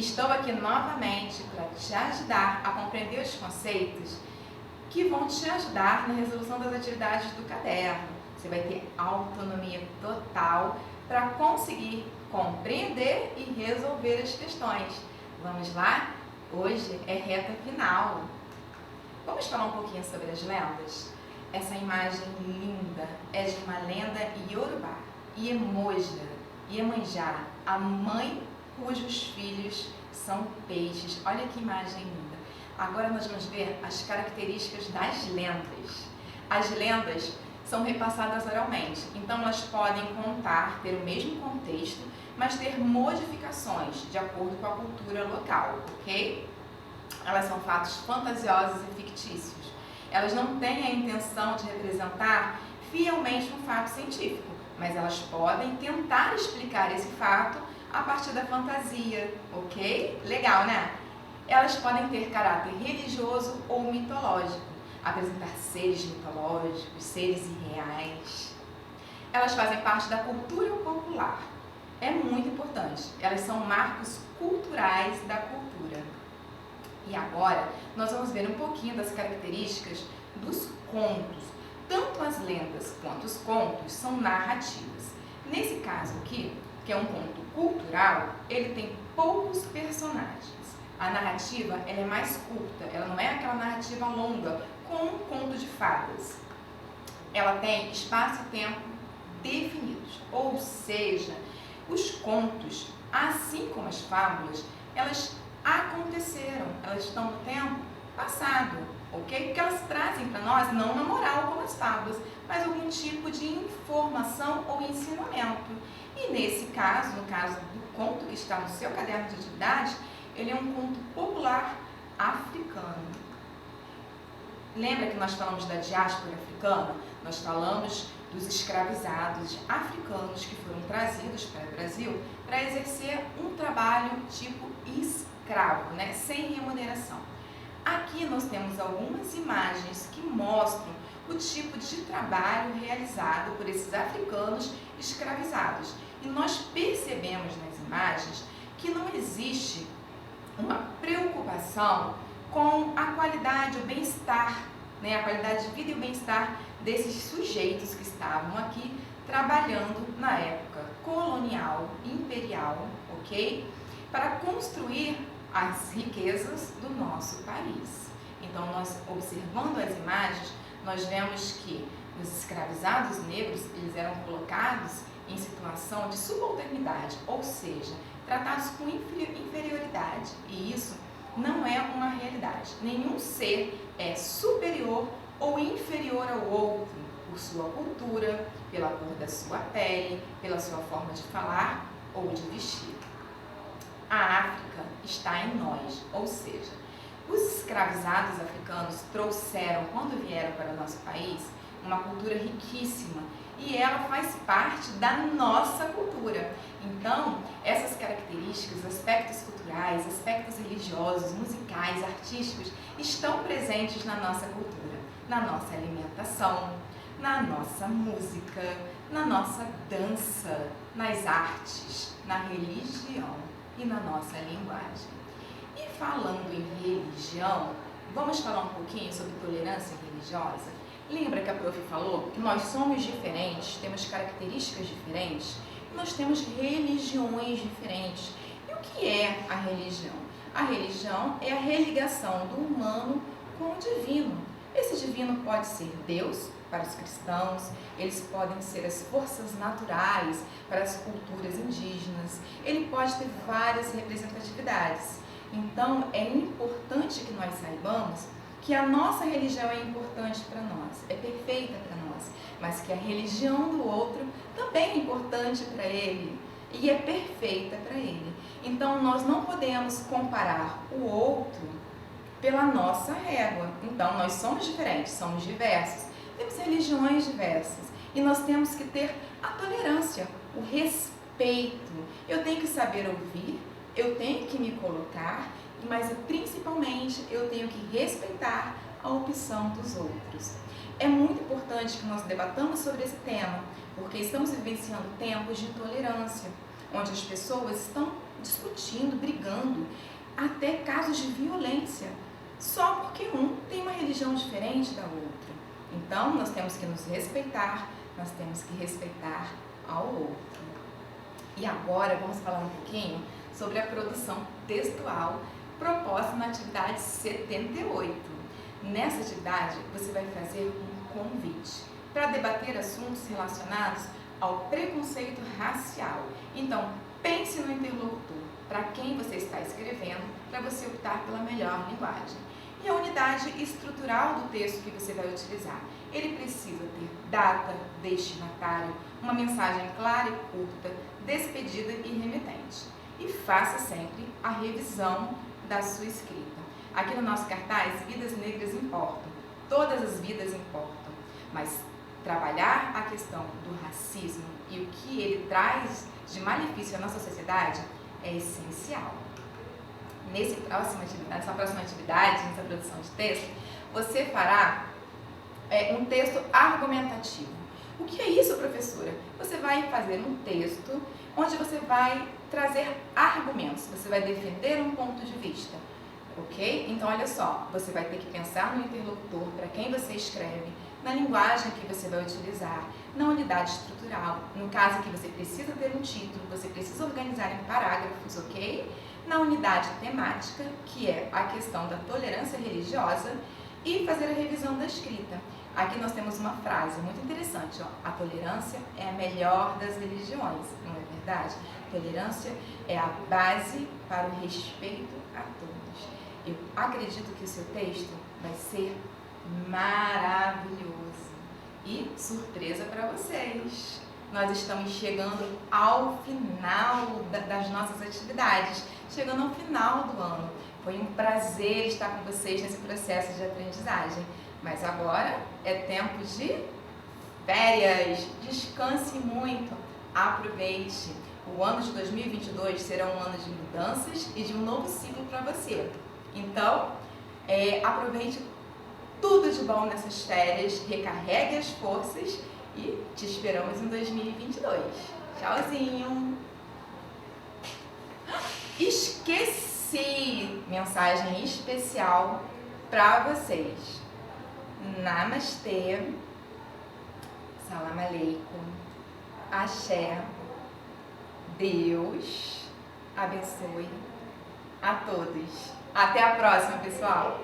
Estou aqui novamente para te ajudar a compreender os conceitos que vão te ajudar na resolução das atividades do caderno. Você vai ter autonomia total para conseguir compreender e resolver as questões. Vamos lá? Hoje é reta final. Vamos falar um pouquinho sobre as lendas? Essa imagem linda é de uma lenda iorubá, Iemanjá, a mãe cujos filhos são peixes. Olha que imagem linda. Agora nós vamos ver as características das lendas. As lendas são repassadas oralmente, então elas podem ter o mesmo contexto, mas ter modificações de acordo com a cultura local, ok? Elas são fatos fantasiosos e fictícios. Elas não têm a intenção de representar fielmente um fato científico, mas elas podem tentar explicar esse fato a partir da fantasia, ok? Legal, né? Elas podem ter caráter religioso ou mitológico, apresentar seres mitológicos, seres irreais. Elas fazem parte da cultura popular. É muito importante. Elas são marcos culturais da cultura. E agora nós vamos ver um pouquinho das características dos contos. Tanto as lendas quanto os contos são narrativas. Nesse caso aqui, que é um conto cultural, ele tem poucos personagens. A narrativa ela é mais curta, ela não é aquela narrativa longa, como um conto de fadas. Ela tem espaço e tempo definidos, ou seja, os contos, assim como as fábulas, elas aconteceram, elas estão no tempo passado, ok? Porque elas trazem para nós não uma moral como as fábulas, mas algum tipo de informação ou ensinamento. E nesse caso, no caso do conto que está no seu caderno de atividades, ele é um conto popular africano. Lembra que nós falamos da diáspora africana? Nós falamos dos escravizados africanos que foram trazidos para o Brasil para exercer um trabalho tipo escravo, né? Sem remuneração. Aqui nós temos algumas imagens que mostram o tipo de trabalho realizado por esses africanos escravizados. E nós percebemos nas imagens que não existe uma preocupação com a qualidade, o bem-estar, né? A qualidade de vida e o bem-estar desses sujeitos que estavam aqui trabalhando na época colonial, imperial, ok? Para construir as riquezas do nosso país. Então, nós observando as imagens, nós vemos que os escravizados negros, eles eram colocados em situação de subalternidade, ou seja, tratados com inferioridade. E isso não é uma realidade. Nenhum ser é superior ou inferior ao outro por sua cultura, pela cor da sua pele, pela sua forma de falar ou de vestir. A África está em nós, ou seja, os escravizados africanos trouxeram, quando vieram para o nosso país, uma cultura riquíssima e ela faz parte da nossa cultura. Então, essas características, aspectos culturais, aspectos religiosos, musicais, artísticos, estão presentes na nossa cultura, na nossa alimentação, na nossa música, na nossa dança, nas artes, na religião e na nossa linguagem. E falando em religião, vamos falar um pouquinho sobre tolerância religiosa? Lembra que a prof falou que nós somos diferentes, temos características diferentes, e nós temos religiões diferentes. E o que é a religião? A religião é a religação do humano com o divino. Esse divino pode ser Deus para os cristãos, eles podem ser as forças naturais para as culturas indígenas, ele pode ter várias representatividades. Então, é importante que nós saibamos que a nossa religião é importante para nós, é perfeita para nós, mas que a religião do outro também é importante para ele e é perfeita para ele. Então, nós não podemos comparar o outro pela nossa régua. Então, nós somos diferentes, somos diversos, temos religiões diversas e nós temos que ter a tolerância, o respeito. Eu tenho que saber ouvir, eu tenho que me colocar, mas principalmente eu tenho que respeitar a opção dos outros. É muito importante que nós debatamos sobre esse tema, porque estamos vivenciando tempos de intolerância, onde as pessoas estão discutindo, brigando, até casos de violência, só porque um tem uma religião diferente da outra. Então, nós temos que nos respeitar, nós temos que respeitar ao outro. E agora vamos falar um pouquinho sobre a produção textual proposta na atividade 78. Nessa atividade, você vai fazer um convite para debater assuntos relacionados ao preconceito racial. Então, pense no interlocutor, para quem você está escrevendo, para você optar pela melhor linguagem. E a unidade estrutural do texto que você vai utilizar. Ele precisa ter data, destinatário, uma mensagem clara e curta, despedida e remetente. E faça sempre a revisão da sua escrita. Aqui no nosso cartaz, vidas negras importam. Todas as vidas importam. Mas trabalhar a questão do racismo e o que ele traz de malefício à nossa sociedade é essencial. Nessa próxima atividade, nessa produção de texto, você fará um texto argumentativo. O que é isso, professora? Você vai fazer um texto onde você vai trazer argumentos, você vai defender um ponto de vista, ok? Então, olha só, você vai ter que pensar no interlocutor, para quem você escreve, na linguagem que você vai utilizar, na unidade estrutural, no caso que você precisa ter um título, você precisa organizar em parágrafos, ok? Na unidade temática, que é a questão da tolerância religiosa, e fazer a revisão da escrita. Aqui nós temos uma frase muito interessante, ó. A tolerância é a melhor das religiões, não é verdade? Tolerância é a base para o respeito a todos. Eu acredito que o seu texto vai ser maravilhoso. E surpresa para vocês! Nós estamos chegando ao final das nossas atividades, chegando ao final do ano. Foi um prazer estar com vocês nesse processo de aprendizagem. Mas agora é tempo de férias. Descanse muito, aproveite. O ano de 2022 será um ano de mudanças e de um novo ciclo para você. Então, aproveite tudo de bom nessas férias, recarregue as forças e te esperamos em 2022. Tchauzinho! Esqueci! Mensagem especial para vocês. Namastê, Salam Aleikum, Axé, Deus abençoe a todos. Até a próxima, pessoal!